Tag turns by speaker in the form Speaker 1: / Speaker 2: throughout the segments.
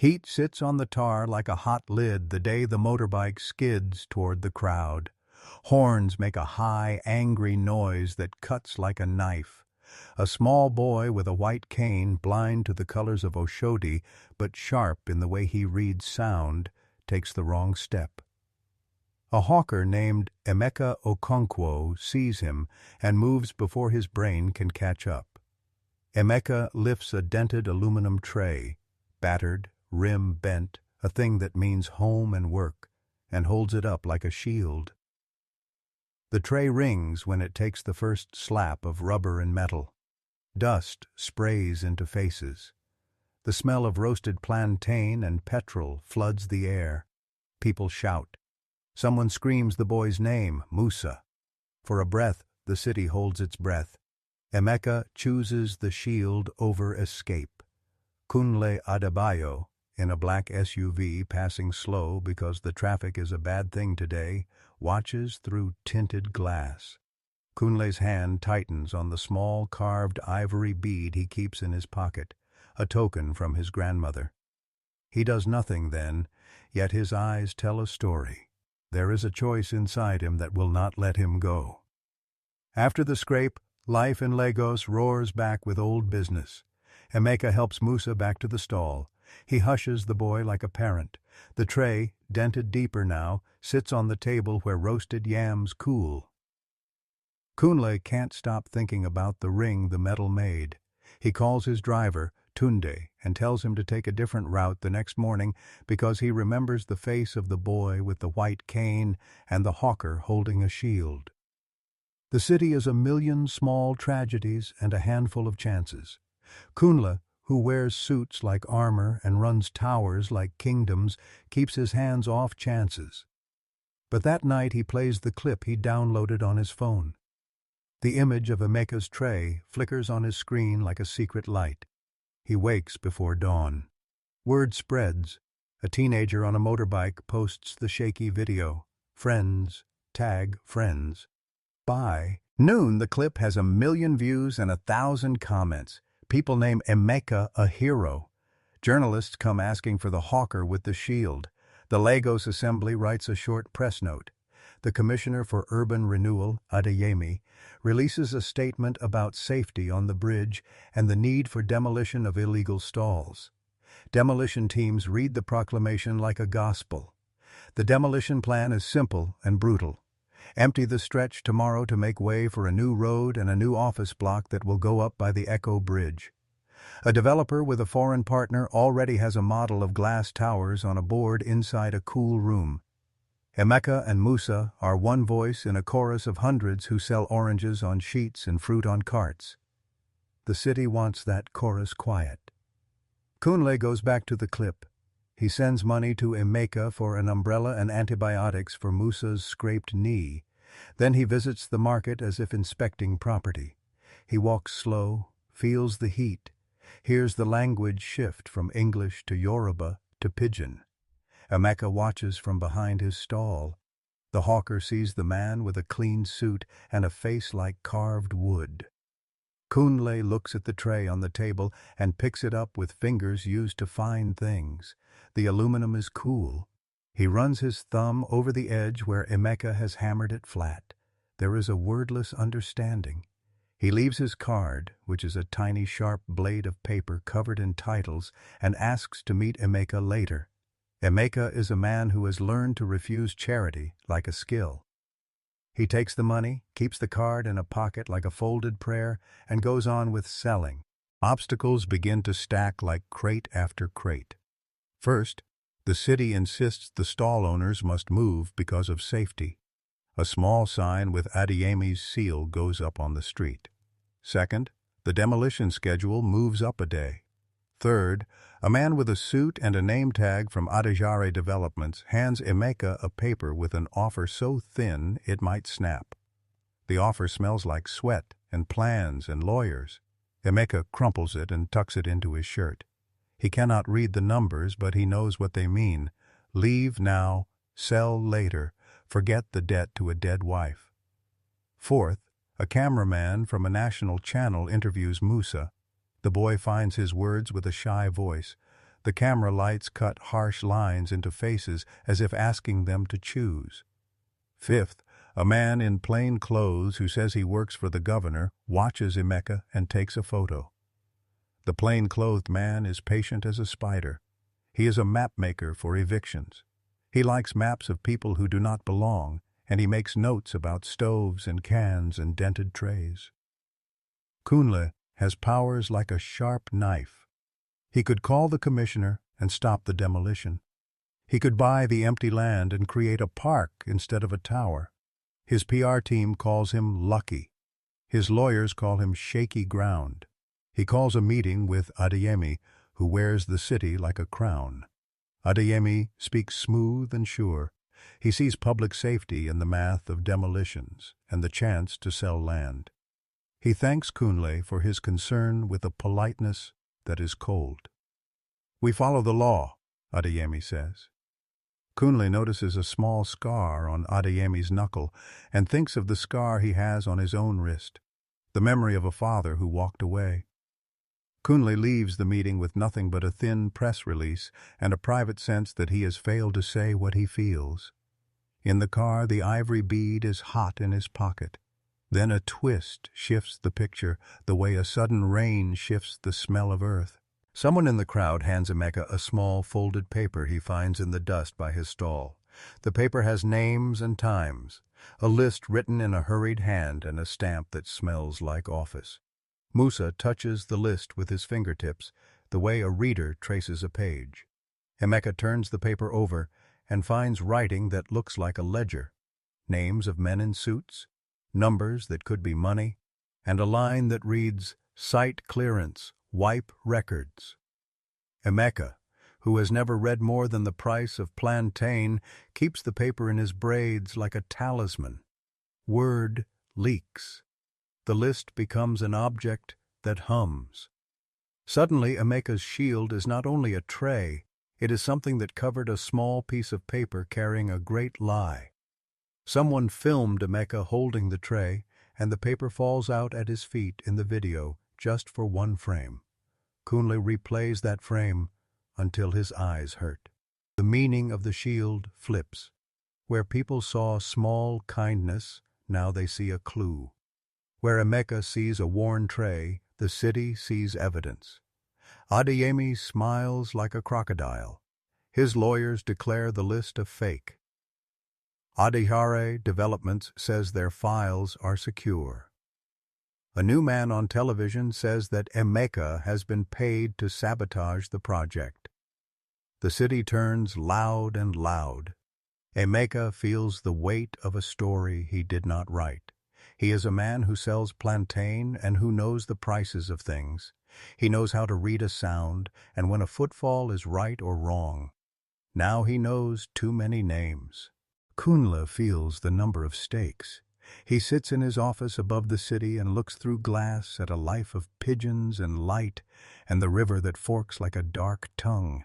Speaker 1: Heat sits on the tar like a hot lid the day the motorbike skids toward the crowd. Horns make a high, angry noise that cuts like a knife. A small boy with a white cane, blind to the colors of Oshodi, but sharp in the way he reads sound, takes the wrong step. A hawker named Emeka Okonkwo sees him and moves before his brain can catch up. Emeka lifts a dented aluminum tray, battered, rim bent, a thing that means home and work, and holds it up like a shield. The tray rings when it takes the first slap of rubber and metal. Dust sprays into faces. The smell of roasted plantain and petrol floods the air. People shout. Someone screams the boy's name, Musa. For a breath, the city holds its breath. Emeka chooses the shield over escape. Kunle Adebayo, in a black SUV passing slow because the traffic is a bad thing today, watches through tinted glass. Kunle's hand tightens on the small carved ivory bead he keeps in his pocket, a token from his grandmother. He does nothing then, yet his eyes tell a story. There is a choice inside him that will not let him go. After the scrape, life in Lagos roars back with old business. Emeka helps Musa back to the stall. He hushes the boy like a parent. The tray, dented deeper now, sits on the table where roasted yams cool. Kunle can't stop thinking about the ring the metal made. He calls his driver, Tunde, and tells him to take a different route the next morning because he remembers the face of the boy with the white cane and the hawker holding a shield. The city is a million small tragedies and a handful of chances. Kunle, who wears suits like armor and runs towers like kingdoms, keeps his hands off chances. But that night he plays the clip he downloaded on his phone. The image of Emeka's tray flickers on his screen like a secret light. He wakes before dawn. Word spreads. A teenager on a motorbike posts the shaky video. Friends, tag friends. By noon, the clip has 1 million views and 1,000 comments. People name Emeka a hero. Journalists come asking for the hawker with the shield. The Lagos Assembly writes a short press note. The Commissioner for Urban Renewal, Adeyemi, releases a statement about safety on the bridge and the need for demolition of illegal stalls. Demolition teams read the proclamation like a gospel. The demolition plan is simple and brutal. Empty the stretch tomorrow to make way for a new road and a new office block that will go up by the Echo Bridge. A developer with a foreign partner already has a model of glass towers on a board inside a cool room. Emeka and Musa are one voice in a chorus of hundreds who sell oranges on sheets and fruit on carts. The city wants that chorus quiet. Kunle goes back to the clip. He sends money to Emeka for an umbrella and antibiotics for Musa's scraped knee. Then he visits the market as if inspecting property. He walks slow, feels the heat, hears the language shift from English to Yoruba to Pidgin. Emeka watches from behind his stall. The hawker sees the man with a clean suit and a face like carved wood. Kunle looks at the tray on the table and picks it up with fingers used to fine things. The aluminum is cool. He runs his thumb over the edge where Emeka has hammered it flat. There is a wordless understanding. He leaves his card, which is a tiny sharp blade of paper covered in titles, and asks to meet Emeka later. Emeka is a man who has learned to refuse charity like a skill. He takes the money, keeps the card in a pocket like a folded prayer, and goes on with selling. Obstacles begin to stack like crate after crate. First, the city insists the stall owners must move because of safety. A small sign with Adeyemi's seal goes up on the street. Second, the demolition schedule moves up a day. Third, a man with a suit and a name tag from Adejare Developments hands Emeka a paper with an offer so thin it might snap. The offer smells like sweat and plans and lawyers. Emeka crumples it and tucks it into his shirt. He cannot read the numbers, but he knows what they mean. Leave now, sell later, forget the debt to a dead wife. Fourth, a cameraman from a national channel interviews Musa. The boy finds his words with a shy voice. The camera lights cut harsh lines into faces as if asking them to choose. Fifth, a man in plain clothes who says he works for the governor watches Emeka and takes a photo. The plain-clothed man is patient as a spider. He is a map maker for evictions. He likes maps of people who do not belong, and he makes notes about stoves and cans and dented trays. Kunle has powers like a sharp knife. He could call the commissioner and stop the demolition. He could buy the empty land and create a park instead of a tower. His PR team calls him lucky. His lawyers call him shaky ground. He calls a meeting with Adeyemi, who wears the city like a crown. Adeyemi speaks smooth and sure. He sees public safety in the math of demolitions and the chance to sell land. He thanks Kunle for his concern with a politeness that is cold. "We follow the law," Adeyemi says. Kunle notices a small scar on Adeyemi's knuckle and thinks of the scar he has on his own wrist, the memory of a father who walked away. Kunle leaves the meeting with nothing but a thin press release and a private sense that he has failed to say what he feels. In the car, the ivory bead is hot in his pocket. Then a twist shifts the picture, the way a sudden rain shifts the smell of earth. Someone in the crowd hands Emeka a small folded paper he finds in the dust by his stall. The paper has names and times, a list written in a hurried hand and a stamp that smells like office. Musa touches the list with his fingertips, the way a reader traces a page. Emeka turns the paper over and finds writing that looks like a ledger, names of men in suits, numbers that could be money, and a line that reads, "Site clearance, wipe records." Emeka, who has never read more than the price of plantain, keeps the paper in his braids like a talisman. Word leaks. The list becomes an object that hums. Suddenly, Emeka's shield is not only a tray, it is something that covered a small piece of paper carrying a great lie. Someone filmed Emeka holding the tray, and the paper falls out at his feet in the video, just for one frame. Kunle replays that frame until his eyes hurt. The meaning of the shield flips. Where people saw small kindness, now they see a clue. Where Emeka sees a worn tray, the city sees evidence. Adeyemi smiles like a crocodile. His lawyers declare the list a fake. Adihare Developments says their files are secure. A new man on television says that Emeka has been paid to sabotage the project. The city turns loud and loud. Emeka feels the weight of a story he did not write. He is a man who sells plantain and who knows the prices of things. He knows how to read a sound and when a footfall is right or wrong. Now he knows too many names. Kunle feels the number of stakes. He sits in his office above the city and looks through glass at a life of pigeons and light and the river that forks like a dark tongue.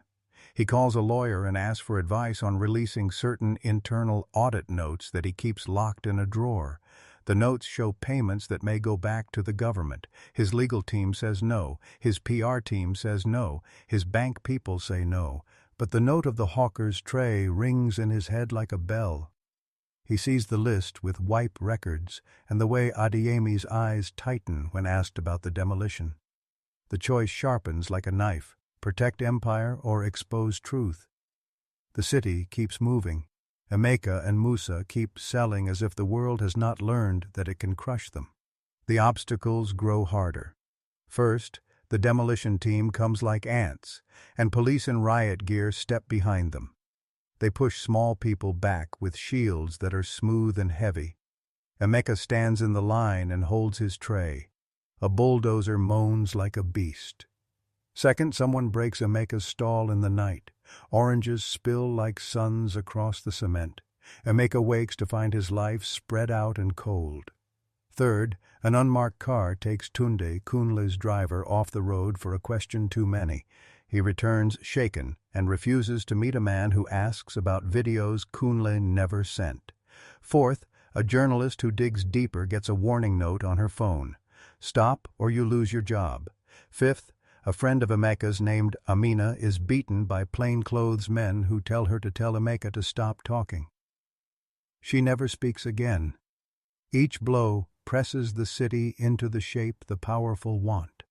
Speaker 1: He calls a lawyer and asks for advice on releasing certain internal audit notes that he keeps locked in a drawer. The notes show payments that may go back to the government. His legal team says no. His PR team says no. His bank people say no. But the note of the hawker's tray rings in his head like a bell. He sees the list with wipe records and the way Adeyemi's eyes tighten when asked about the demolition. The choice sharpens like a knife, protect empire or expose truth. The city keeps moving. Emeka and Musa keep selling as if the world has not learned that it can crush them. The obstacles grow harder. First, the demolition team comes like ants, and police in riot gear step behind them. They push small people back with shields that are smooth and heavy. Emeka stands in the line and holds his tray. A bulldozer moans like a beast. Second, someone breaks Emeka's stall in the night. Oranges spill like suns across the cement. Emeka wakes to find his life spread out and cold. Third, an unmarked car takes Tunde, Kunle's driver, off the road for a question too many. He returns shaken and refuses to meet a man who asks about videos Kunle never sent. Fourth, a journalist who digs deeper gets a warning note on her phone. Stop or you lose your job. Fifth, A friend of Emeka's named Amina is beaten by plainclothes men who tell her to tell Emeka to stop talking. She never speaks again. Each blow presses the city into the shape the powerful want.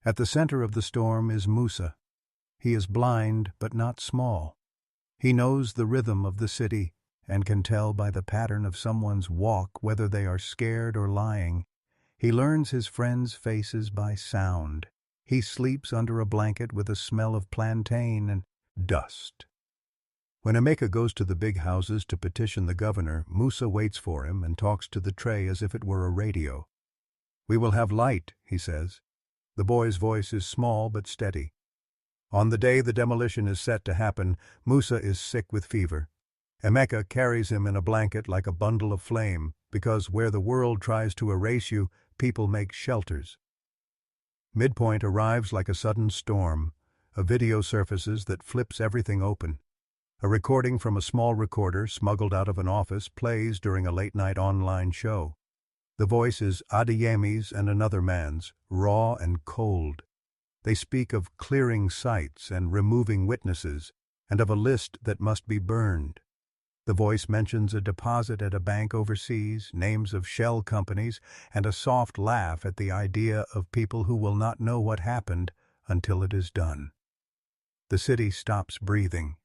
Speaker 1: At the center of the storm is Musa. He is blind but not small. He knows the rhythm of the city and can tell by the pattern of someone's walk whether they are scared or lying. He learns his friends' faces by sound. He sleeps under a blanket with a smell of plantain and dust. When Emeka goes to the big houses to petition the governor, Musa waits for him and talks to the tray as if it were a radio. "We will have light," he says. The boy's voice is small but steady. On the day the demolition is set to happen, Musa is sick with fever. Emeka carries him in a blanket like a bundle of flame, because where the world tries to erase you, people make shelters. Midpoint arrives like a sudden storm. A video surfaces that flips everything open. A recording from a small recorder smuggled out of an office plays during a late-night online show. The voice is Adeyemi's and another man's, raw and cold. They speak of clearing sites and removing witnesses, and of a list that must be burned. The voice mentions a deposit at a bank overseas, names of shell companies, and a soft laugh at the idea of people who will not know what happened until it is done. The city stops breathing.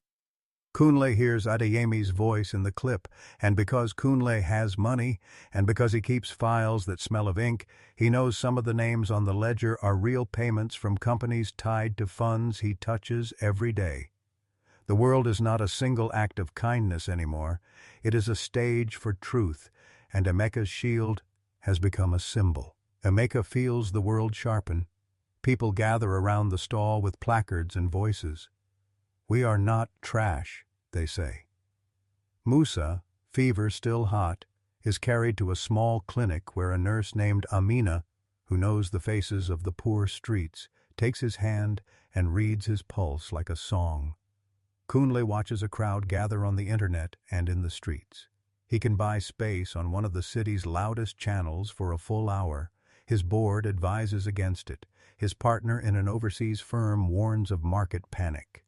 Speaker 1: Kunle hears Adeyemi's voice in the clip, and because Kunle has money, and because he keeps files that smell of ink, he knows some of the names on the ledger are real payments from companies tied to funds he touches every day. The world is not a single act of kindness anymore. It is a stage for truth, and Emeka's shield has become a symbol. Emeka feels the world sharpen. People gather around the stall with placards and voices. "We are not trash," they say. Musa, fever still hot, is carried to a small clinic where a nurse named Amina, who knows the faces of the poor streets, takes his hand and reads his pulse like a song. Kunle watches a crowd gather on the internet and in the streets. He can buy space on one of the city's loudest channels for a full hour. His board advises against it. His partner in an overseas firm warns of market panic.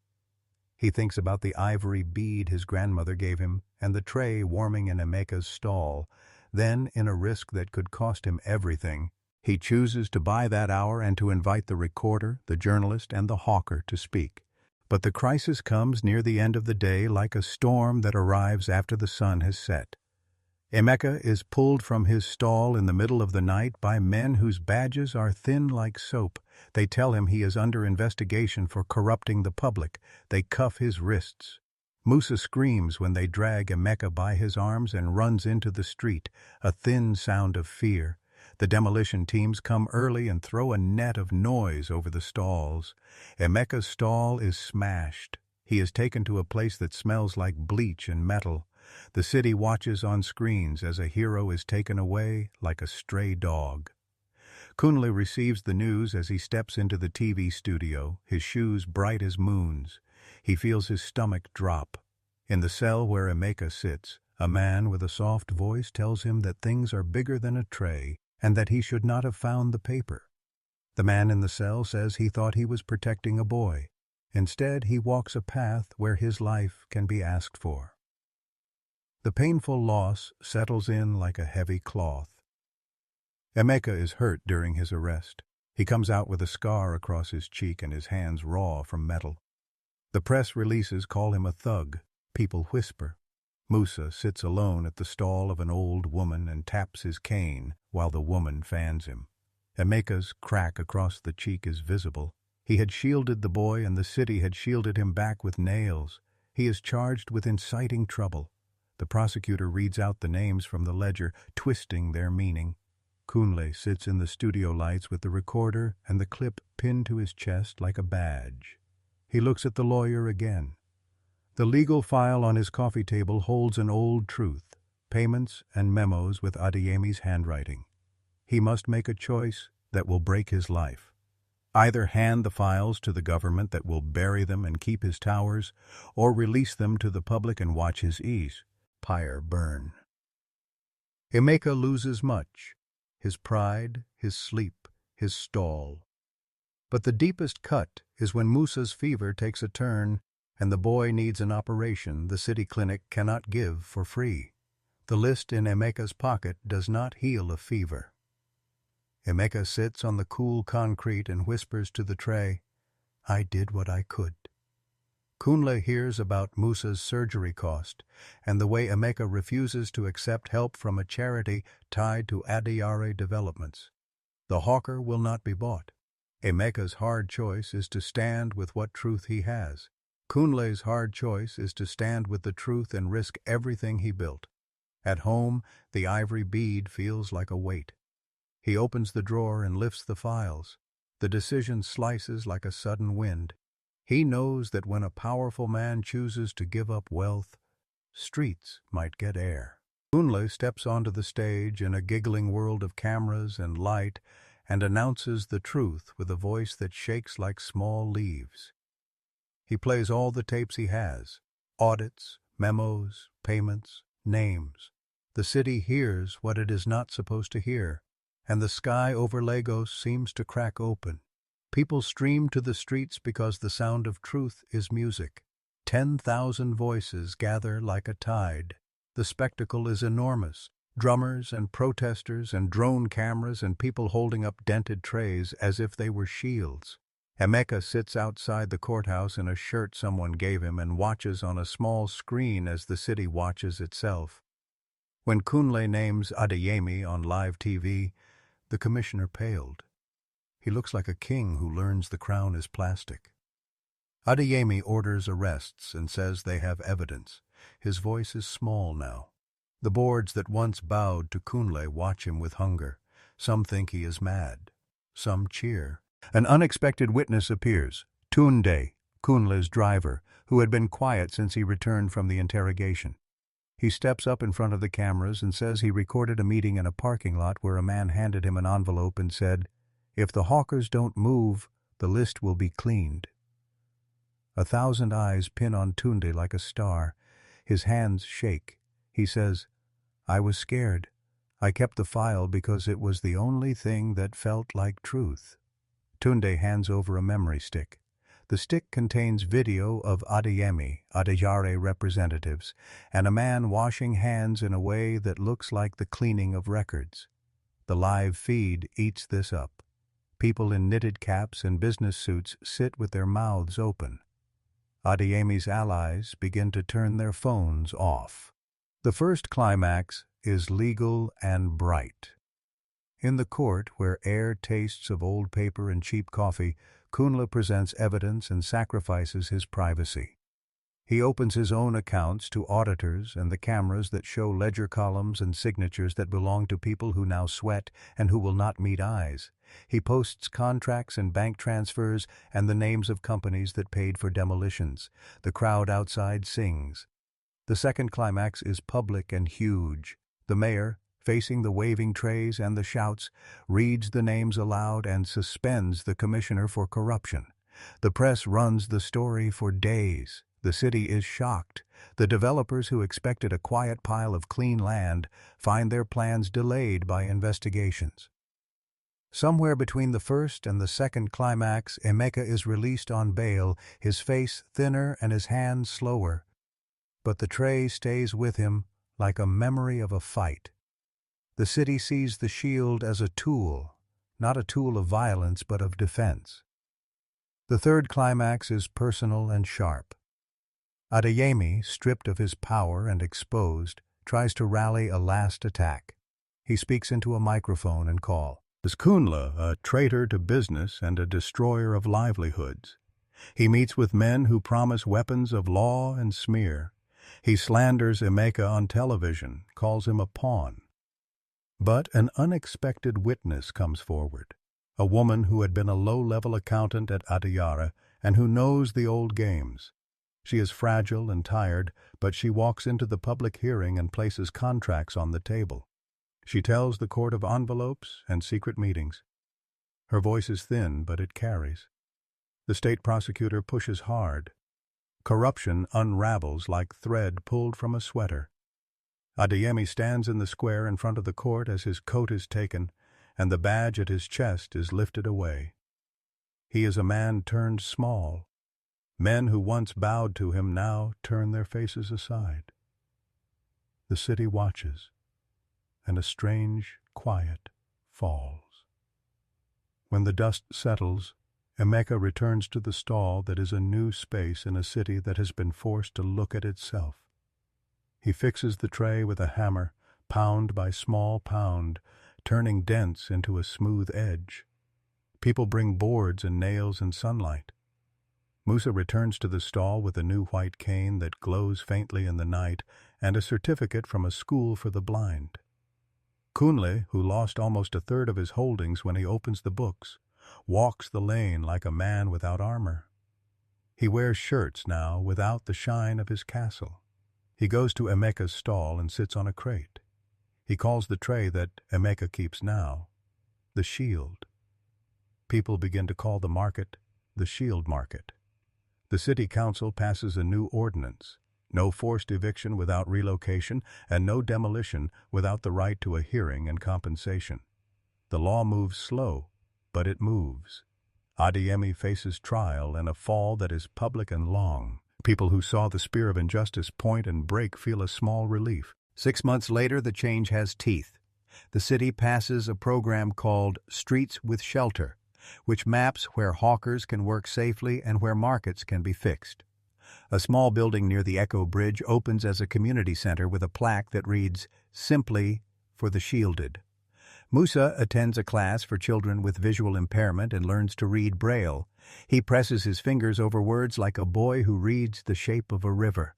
Speaker 1: He thinks about the ivory bead his grandmother gave him and the tray warming in Emeka's stall. Then, in a risk that could cost him everything, he chooses to buy that hour and to invite the recorder, the journalist, and the hawker to speak. But the crisis comes near the end of the day like a storm that arrives after the sun has set. Emeka is pulled from his stall in the middle of the night by men whose badges are thin like soap. They tell him he is under investigation for corrupting the public. They cuff his wrists. Musa screams when they drag Emeka by his arms and runs into the street, a thin sound of fear. The demolition teams come early and throw a net of noise over the stalls. Emeka's stall is smashed. He is taken to a place that smells like bleach and metal. The city watches on screens as a hero is taken away like a stray dog. Kunle receives the news as he steps into the TV studio, his shoes bright as moons. He feels his stomach drop. In the cell where Emeka sits, a man with a soft voice tells him that things are bigger than a tray and that he should not have found the paper. The man in the cell says he thought he was protecting a boy. Instead, he walks a path where his life can be asked for. The painful loss settles in like a heavy cloth. Emeka is hurt during his arrest. He comes out with a scar across his cheek and his hands raw from metal. The press releases call him a thug. People whisper. Musa sits alone at the stall of an old woman and taps his cane while the woman fans him. Emeka's crack across the cheek is visible. He had shielded the boy and the city had shielded him back with nails. He is charged with inciting trouble. The prosecutor reads out the names from the ledger, twisting their meaning. Kunle sits in the studio lights with the recorder and the clip pinned to his chest like a badge. He looks at the lawyer again. The legal file on his coffee table holds an old truth, payments and memos with Adeyemi's handwriting. He must make a choice that will break his life. Either hand the files to the government that will bury them and keep his towers, or release them to the public and watch his empire burn. Emeka loses much, his pride, his sleep, his stall. But the deepest cut is when Musa's fever takes a turn and the boy needs an operation the city clinic cannot give for free. The list in Emeka's pocket does not heal a fever. Emeka sits on the cool concrete and whispers to the tray, "I did what I could." Kunle hears about Musa's surgery cost and the way Emeka refuses to accept help from a charity tied to Adiyare developments. The hawker will not be bought. Emeka's hard choice is to stand with what truth he has. Kunle's hard choice is to stand with the truth and risk everything he built. At home, the ivory bead feels like a weight. He opens the drawer and lifts the files. The decision slices like a sudden wind. He knows that when a powerful man chooses to give up wealth, streets might get air. Kunle steps onto the stage in a giggling world of cameras and light and announces the truth with a voice that shakes like small leaves. He plays all the tapes he has, audits, memos, payments, names. The city hears what it is not supposed to hear, and the sky over Lagos seems to crack open. People stream to the streets because the sound of truth is music. 10,000 voices gather like a tide. The spectacle is enormous. Drummers and protesters and drone cameras and people holding up dented trays as if they were shields. Emeka sits outside the courthouse in a shirt someone gave him and watches on a small screen as the city watches itself. When Kunle names Adeyemi on live TV, the commissioner paled. He looks like a king who learns the crown is plastic. Adeyemi orders arrests and says they have evidence. His voice is small now. The boards that once bowed to Kunle watch him with hunger. Some think he is mad. Some cheer. An unexpected witness appears, Tunde, Kunle's driver, who had been quiet since he returned from the interrogation. He steps up in front of the cameras and says he recorded a meeting in a parking lot where a man handed him an envelope and said, "If the hawkers don't move, the list will be cleaned." 1,000 eyes pin on Tunde like a star. His hands shake. He says, "I was scared. I kept the file because it was the only thing that felt like truth." Tunde hands over a memory stick. The stick contains video of Adeyare representatives, and a man washing hands in a way that looks like the cleaning of records. The live feed eats this up. People in knitted caps and business suits sit with their mouths open. Adeyemi's allies begin to turn their phones off. The first climax is legal and bright. In the court, where air tastes of old paper and cheap coffee, Kunle presents evidence and sacrifices his privacy. He opens his own accounts to auditors and the cameras that show ledger columns and signatures that belong to people who now sweat and who will not meet eyes. He posts contracts and bank transfers and the names of companies that paid for demolitions. The crowd outside sings. The second climax is public and huge. The mayor, facing the waving trays and the shouts, reads the names aloud and suspends the commissioner for corruption. The press runs the story for days. The city is shocked. The developers who expected a quiet pile of clean land find their plans delayed by investigations. Somewhere between the first and the second climax, Emeka is released on bail, his face thinner and his hands slower. But the tray stays with him like a memory of a fight. The city sees the shield as a tool, not a tool of violence but of defense. The third climax is personal and sharp. Adeyemi, stripped of his power and exposed, tries to rally a last attack. He speaks into a microphone and calls Kunle a traitor to business and a destroyer of livelihoods. He meets with men who promise weapons of law and smear. He slanders Emeka on television, calls him a pawn. But an unexpected witness comes forward, a woman who had been a low-level accountant at Adiyare and who knows the old games. She is fragile and tired, but she walks into the public hearing and places contracts on the table. She tells the court of envelopes and secret meetings. Her voice is thin, but it carries. The state prosecutor pushes hard. Corruption unravels like thread pulled from a sweater. Adeyemi stands in the square in front of the court as his coat is taken, and the badge at his chest is lifted away. He is a man turned small. Men who once bowed to him now turn their faces aside. The city watches, and a strange quiet falls. When the dust settles, Emeka returns to the stall that is a new space in a city that has been forced to look at itself. He fixes the tray with a hammer, pound by small pound, turning dents into a smooth edge. People bring boards and nails and sunlight. Musa returns to the stall with a new white cane that glows faintly in the night and a certificate from a school for the blind. Kunle, who lost almost a third of his holdings when he opens the books, walks the lane like a man without armor. He wears shirts now without the shine of his castle. He goes to Emeka's stall and sits on a crate. He calls the tray that Emeka keeps now the shield. People begin to call the market the shield market. The city council passes a new ordinance: no forced eviction without relocation, and no demolition without the right to a hearing and compensation. The law moves slow, but it moves. Adeyemi faces trial and a fall that is public and long. People who saw the spear of injustice point and break feel a small relief. 6 months later, the change has teeth. The city passes a program called Streets with Shelter, which maps where hawkers can work safely and where markets can be fixed. A small building near the Echo Bridge opens as a community center with a plaque that reads, "Simply for the Shielded." Musa attends a class for children with visual impairment and learns to read Braille. He presses his fingers over words like a boy who reads the shape of a river.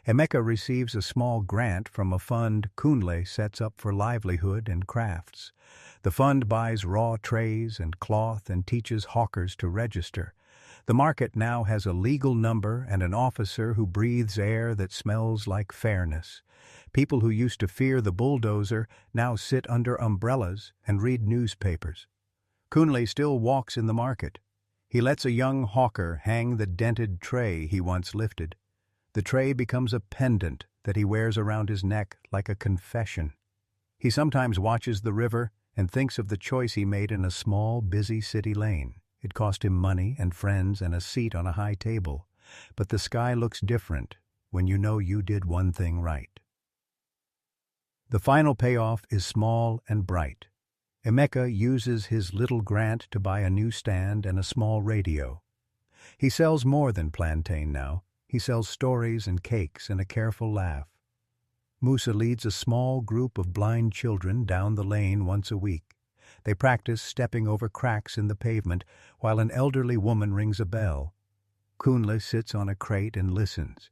Speaker 1: Emeka receives a small grant from a fund Kunle sets up for livelihood and crafts. The fund buys raw trays and cloth and teaches hawkers to register. The market now has a legal number and an officer who breathes air that smells like fairness. People who used to fear the bulldozer now sit under umbrellas and read newspapers. Kunle still walks in the market. He lets a young hawker hang the dented tray he once lifted. The tray becomes a pendant that he wears around his neck like a confession. He sometimes watches the river and thinks of the choice he made in a small, busy city lane. It cost him money and friends and a seat on a high table. But the sky looks different when you know you did one thing right. The final payoff is small and bright. Emeka uses his little grant to buy a new stand and a small radio. He sells more than plantain now. He sells stories and cakes and a careful laugh. Musa leads a small group of blind children down the lane once a week. They practice stepping over cracks in the pavement while an elderly woman rings a bell. Kunle sits on a crate and listens.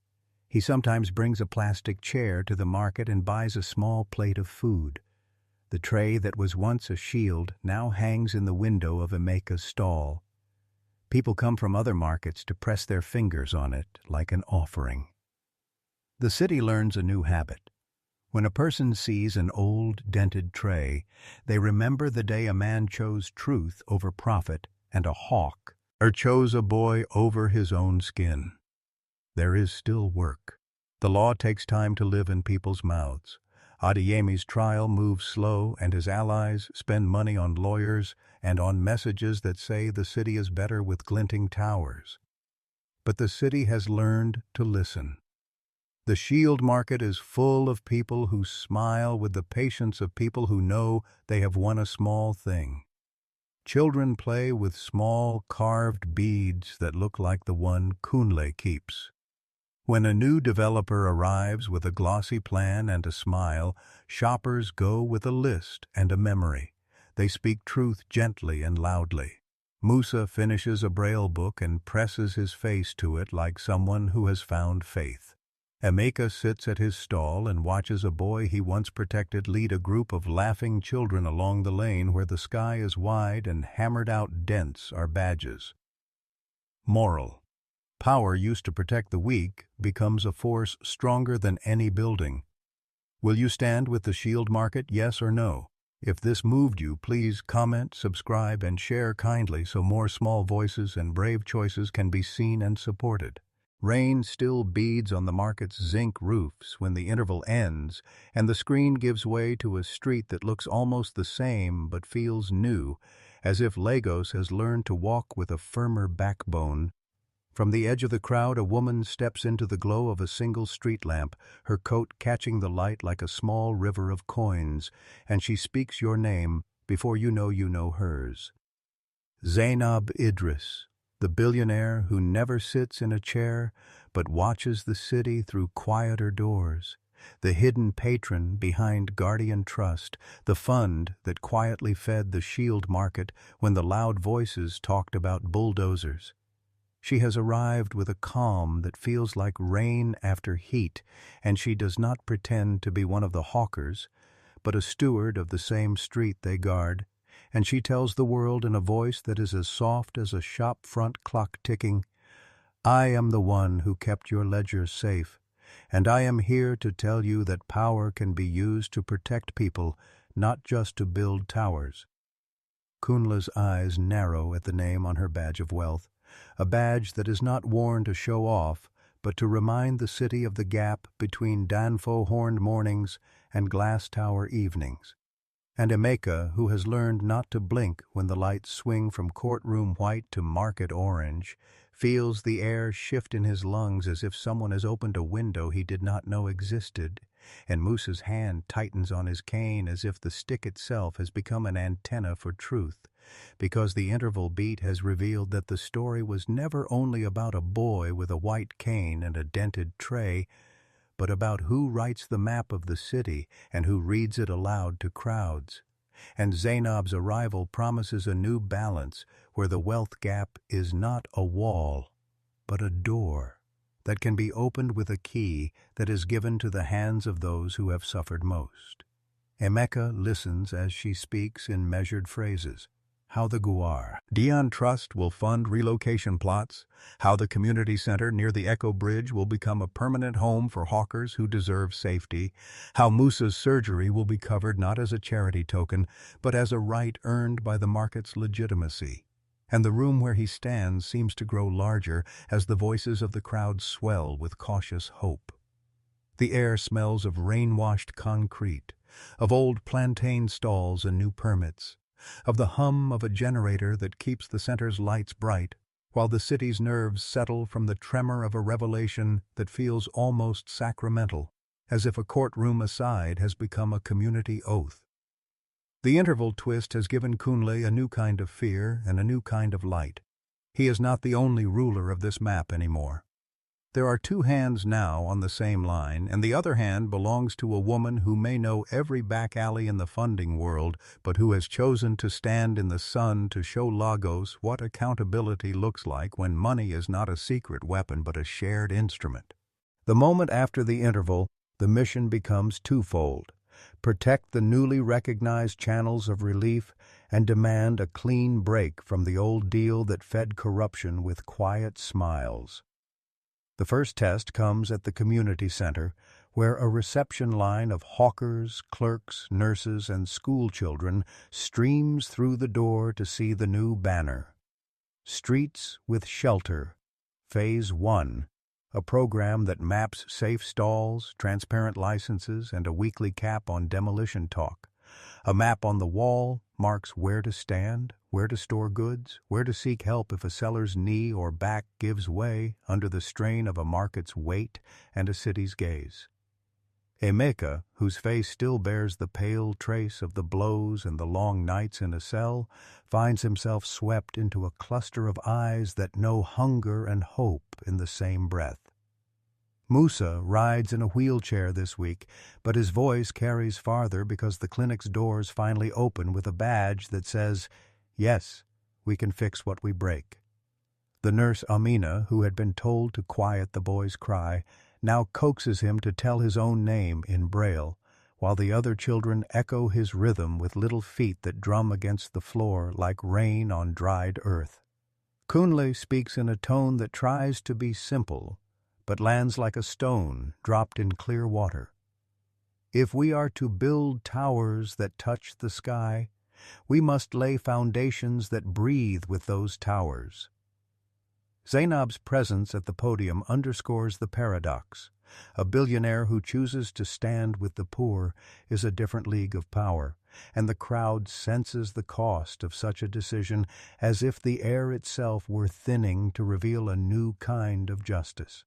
Speaker 1: He sometimes brings a plastic chair to the market and buys a small plate of food. The tray that was once a shield now hangs in the window of Emeka's stall. People come from other markets to press their fingers on it like an offering. The city learns a new habit. When a person sees an old, dented tray, they remember the day a man chose truth over profit and a hawk, or chose a boy over his own skin. There is still work. The law takes time to live in people's mouths. Adeyemi's trial moves slow, and his allies spend money on lawyers and on messages that say the city is better with glinting towers. But the city has learned to listen. The shield market is full of people who smile with the patience of people who know they have won a small thing. Children play with small carved beads that look like the one Kunle keeps. When a new developer arrives with a glossy plan and a smile, shoppers go with a list and a memory. They speak truth gently and loudly. Musa finishes a Braille book and presses his face to it like someone who has found faith. Emeka sits at his stall and watches a boy he once protected lead a group of laughing children along the lane where the sky is wide and hammered-out dents are badges. Moral: power used to protect the weak becomes a force stronger than any building. Will you stand with the shield market, yes or no? If this moved you, please comment, subscribe, and share kindly so more small voices and brave choices can be seen and supported. Rain still beads on the market's zinc roofs when the interval ends, and the screen gives way to a street that looks almost the same but feels new, as if Lagos has learned to walk with a firmer backbone. From the edge of the crowd, a woman steps into the glow of a single street lamp, her coat catching the light like a small river of coins, and she speaks your name before you know hers. Zainab Idris, the billionaire who never sits in a chair but watches the city through quieter doors, the hidden patron behind Guardian Trust, the fund that quietly fed the shield market when the loud voices talked about bulldozers. She has arrived with a calm that feels like rain after heat, and she does not pretend to be one of the hawkers, but a steward of the same street they guard, and she tells the world in a voice that is as soft as a shop front clock ticking, "I am the one who kept your ledger safe, and I am here to tell you that power can be used to protect people, not just to build towers." Kunle's eyes narrow at the name on her badge of wealth, a badge that is not worn to show off, but to remind the city of the gap between Danfo horned mornings and glass tower evenings. And Emeka, who has learned not to blink when the lights swing from courtroom white to market orange, feels the air shift in his lungs as if someone has opened a window he did not know existed, and Musa's hand tightens on his cane as if the stick itself has become an antenna for truth, because the interval beat has revealed that the story was never only about a boy with a white cane and a dented tray, but about who writes the map of the city and who reads it aloud to crowds. And Zainab's arrival promises a new balance where the wealth gap is not a wall, but a door that can be opened with a key that is given to the hands of those who have suffered most. Emeka listens as she speaks in measured phrases. How the Guardian Trust will fund relocation plots, how the community center near the Echo Bridge will become a permanent home for hawkers who deserve safety, how Musa's surgery will be covered not as a charity token, but as a right earned by the market's legitimacy. And the room where he stands seems to grow larger as the voices of the crowd swell with cautious hope. The air smells of rain-washed concrete, of old plantain stalls and new permits, of the hum of a generator that keeps the center's lights bright, while the city's nerves settle from the tremor of a revelation that feels almost sacramental, as if a courtroom aside has become a community oath. The interval twist has given Kunle a new kind of fear and a new kind of light. He is not the only ruler of this map anymore. There are two hands now on the same line, and the other hand belongs to a woman who may know every back alley in the funding world, but who has chosen to stand in the sun to show Lagos what accountability looks like when money is not a secret weapon but a shared instrument. The moment after the interval, the mission becomes twofold: protect the newly recognized channels of relief and demand a clean break from the old deal that fed corruption with quiet smiles. The first test comes at the community center, where a reception line of hawkers, clerks, nurses, and school children streams through the door to see the new banner. Streets with Shelter, Phase 1, a program that maps safe stalls, transparent licenses, and a weekly cap on demolition talk. A map on the wall marks where to stand, where to store goods, where to seek help if a seller's knee or back gives way under the strain of a market's weight and a city's gaze. Emeka, whose face still bears the pale trace of the blows and the long nights in a cell, finds himself swept into a cluster of eyes that know hunger and hope in the same breath. Musa rides in a wheelchair this week, but his voice carries farther because the clinic's doors finally open with a badge that says, "Yes, we can fix what we break." The nurse Amina, who had been told to quiet the boy's cry, now coaxes him to tell his own name in Braille, while the other children echo his rhythm with little feet that drum against the floor like rain on dried earth. Kunle speaks in a tone that tries to be simple, but lands like a stone dropped in clear water. If we are to build towers that touch the sky, we must lay foundations that breathe with those towers. Zainab's presence at the podium underscores the paradox. A billionaire who chooses to stand with the poor is a different league of power, and the crowd senses the cost of such a decision as if the air itself were thinning to reveal a new kind of justice.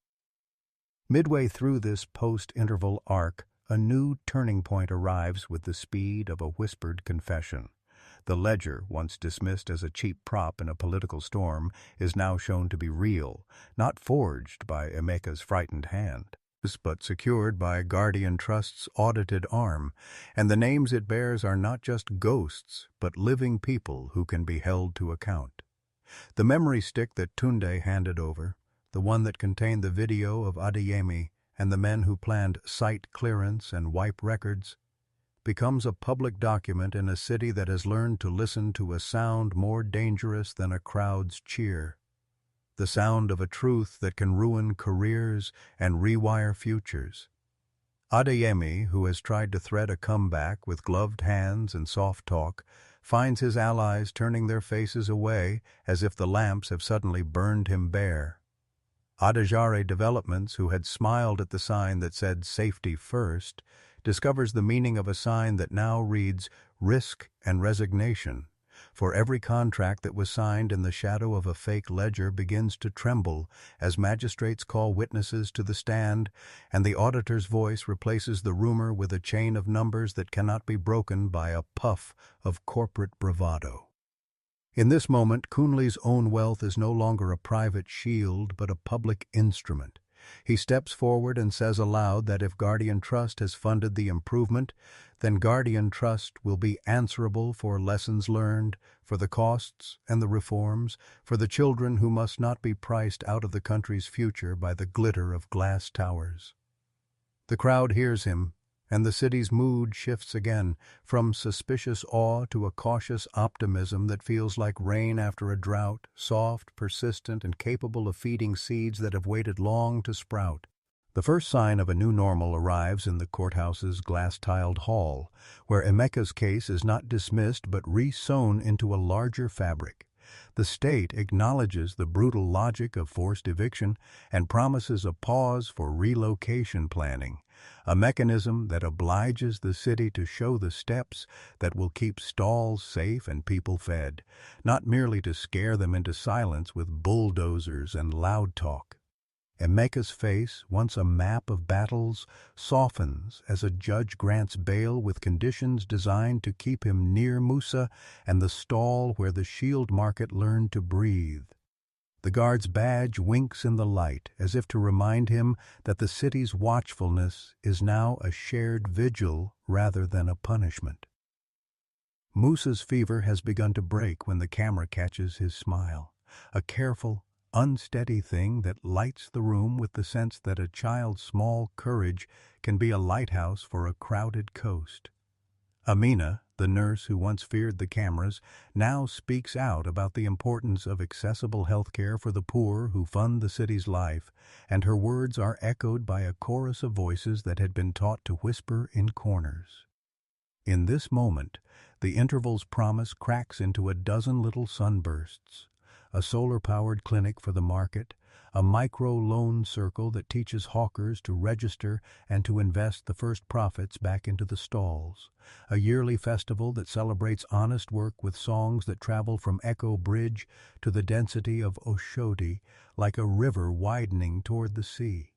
Speaker 1: Midway through this post-interval arc, a new turning point arrives with the speed of a whispered confession. The ledger, once dismissed as a cheap prop in a political storm, is now shown to be real, not forged by Emeka's frightened hand, but secured by Guardian Trust's audited arm, and the names it bears are not just ghosts, but living people who can be held to account. The memory stick that Tunde handed over, the one that contained the video of Adeyemi and the men who planned site clearance and wipe records, becomes a public document in a city that has learned to listen to a sound more dangerous than a crowd's cheer. The sound of a truth that can ruin careers and rewire futures. Adeyemi, who has tried to thread a comeback with gloved hands and soft talk, finds his allies turning their faces away as if the lamps have suddenly burned him bare. Adejare Developments, who had smiled at the sign that said "Safety First," discovers the meaning of a sign that now reads "Risk and Resignation," for every contract that was signed in the shadow of a fake ledger begins to tremble as magistrates call witnesses to the stand, and the auditor's voice replaces the rumor with a chain of numbers that cannot be broken by a puff of corporate bravado. In this moment, Kunle's own wealth is no longer a private shield but a public instrument. He steps forward and says aloud that if Guardian Trust has funded the improvement, then Guardian Trust will be answerable for lessons learned, for the costs and the reforms, for the children who must not be priced out of the country's future by the glitter of glass towers. The crowd hears him, and the city's mood shifts again, from suspicious awe to a cautious optimism that feels like rain after a drought, soft, persistent, and capable of feeding seeds that have waited long to sprout. The first sign of a new normal arrives in the courthouse's glass-tiled hall, where Emeka's case is not dismissed but re-sewn into a larger fabric. The state acknowledges the brutal logic of forced eviction and promises a pause for relocation planning, a mechanism that obliges the city to show the steps that will keep stalls safe and people fed, not merely to scare them into silence with bulldozers and loud talk. Emeka's face, once a map of battles, softens as a judge grants bail with conditions designed to keep him near Musa and the stall where the shield market learned to breathe. The guard's badge winks in the light, as if to remind him that the city's watchfulness is now a shared vigil rather than a punishment. Musa's fever has begun to break when the camera catches his smile, a careful, unsteady thing that lights the room with the sense that a child's small courage can be a lighthouse for a crowded coast. Amina, the nurse who once feared the cameras, now speaks out about the importance of accessible health care for the poor who fund the city's life, and her words are echoed by a chorus of voices that had been taught to whisper in corners. In this moment, the interval's promise cracks into a dozen little sunbursts. A solar-powered clinic for the market, a micro-loan circle that teaches hawkers to register and to invest the first profits back into the stalls, a yearly festival that celebrates honest work with songs that travel from Echo Bridge to the density of Oshodi like a river widening toward the sea.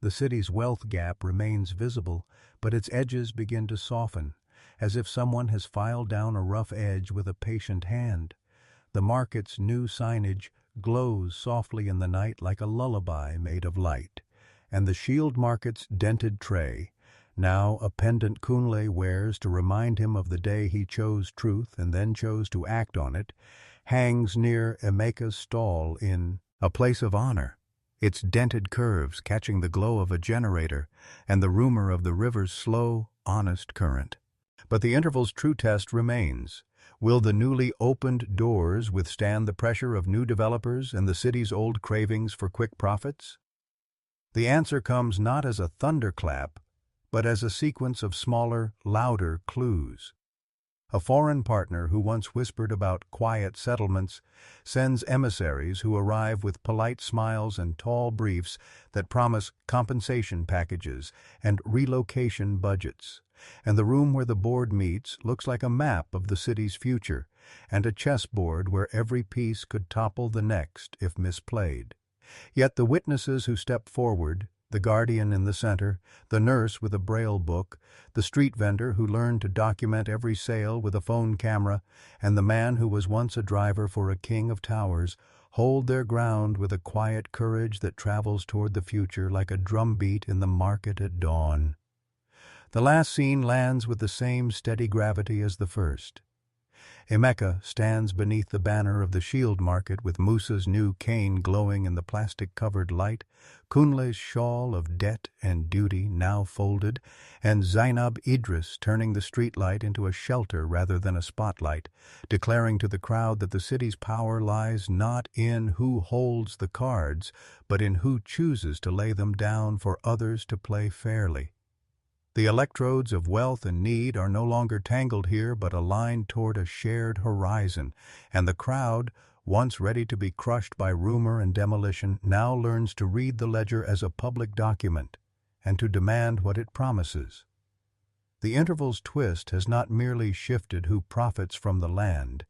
Speaker 1: The city's wealth gap remains visible, but its edges begin to soften, as if someone has filed down a rough edge with a patient hand. The market's new signage glows softly in the night like a lullaby made of light, and the shield market's dented tray, now a pendant Kunle wears to remind him of the day he chose truth and then chose to act on it, hangs near Emeka's stall in a place of honor, its dented curves catching the glow of a generator and the rumor of the river's slow, honest current. But the interval's true test remains. Will the newly opened doors withstand the pressure of new developers and the city's old cravings for quick profits? The answer comes not as a thunderclap, but as a sequence of smaller, louder clues. A foreign partner who once whispered about quiet settlements sends emissaries who arrive with polite smiles and tall briefs that promise compensation packages and relocation budgets. And the room where the board meets looks like a map of the city's future, and a chessboard where every piece could topple the next if misplayed. Yet the witnesses who step forward, the guardian in the center, the nurse with a braille book, the street vendor who learned to document every sale with a phone camera, and the man who was once a driver for a king of towers, hold their ground with a quiet courage that travels toward the future like a drumbeat in the market at dawn. The last scene lands with the same steady gravity as the first. Emeka stands beneath the banner of the shield market with Musa's new cane glowing in the plastic-covered light, Kunle's shawl of debt and duty now folded, and Zainab Idris turning the streetlight into a shelter rather than a spotlight, declaring to the crowd that the city's power lies not in who holds the cards, but in who chooses to lay them down for others to play fairly. The electrodes of wealth and need are no longer tangled here but aligned toward a shared horizon, and the crowd, once ready to be crushed by rumor and demolition, now learns to read the ledger as a public document and to demand what it promises. The interval's twist has not merely shifted who profits from the land,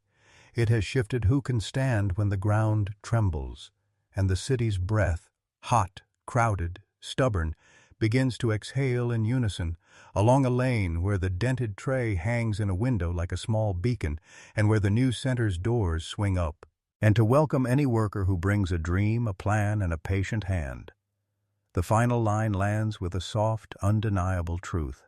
Speaker 1: it has shifted who can stand when the ground trembles, and the city's breath, hot, crowded, stubborn, begins to exhale in unison, along a lane where the dented tray hangs in a window like a small beacon, and where the new center's doors swing up, and to welcome any worker who brings a dream, a plan, and a patient hand. The final line lands with a soft, undeniable truth.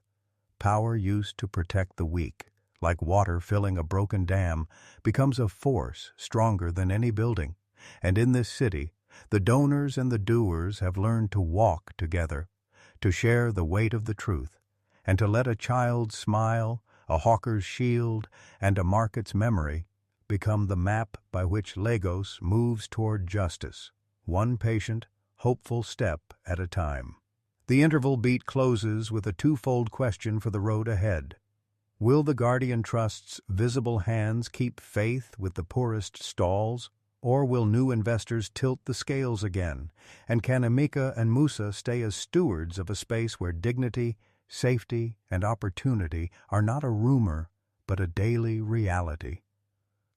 Speaker 1: Power used to protect the weak, like water filling a broken dam, becomes a force stronger than any building, and in this city, the donors and the doers have learned to walk together, to share the weight of the truth, and to let a child's smile, a hawker's shield, and a market's memory become the map by which Lagos moves toward justice, one patient, hopeful step at a time. The interval beat closes with a twofold question for the road ahead. Will the Guardian Trust's visible hands keep faith with the poorest stalls, or will new investors tilt the scales again? And can Emeka and Musa stay as stewards of a space where dignity, safety, and opportunity are not a rumor, but a daily reality?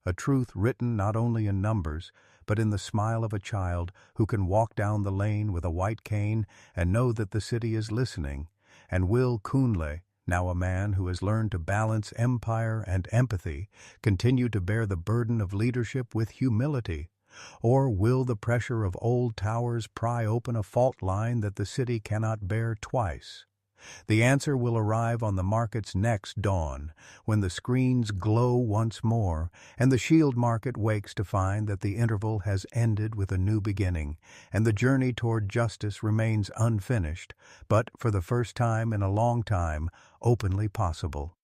Speaker 1: A truth written not only in numbers, but in the smile of a child who can walk down the lane with a white cane and know that the city is listening. And will Kunle, now a man who has learned to balance empire and empathy, continue to bear the burden of leadership with humility? Or will the pressure of old towers pry open a fault line that the city cannot bear twice? The answer will arrive on the market's next dawn, when the screens glow once more, and the shield market wakes to find that the interval has ended with a new beginning, and the journey toward justice remains unfinished, but, for the first time in a long time, openly possible.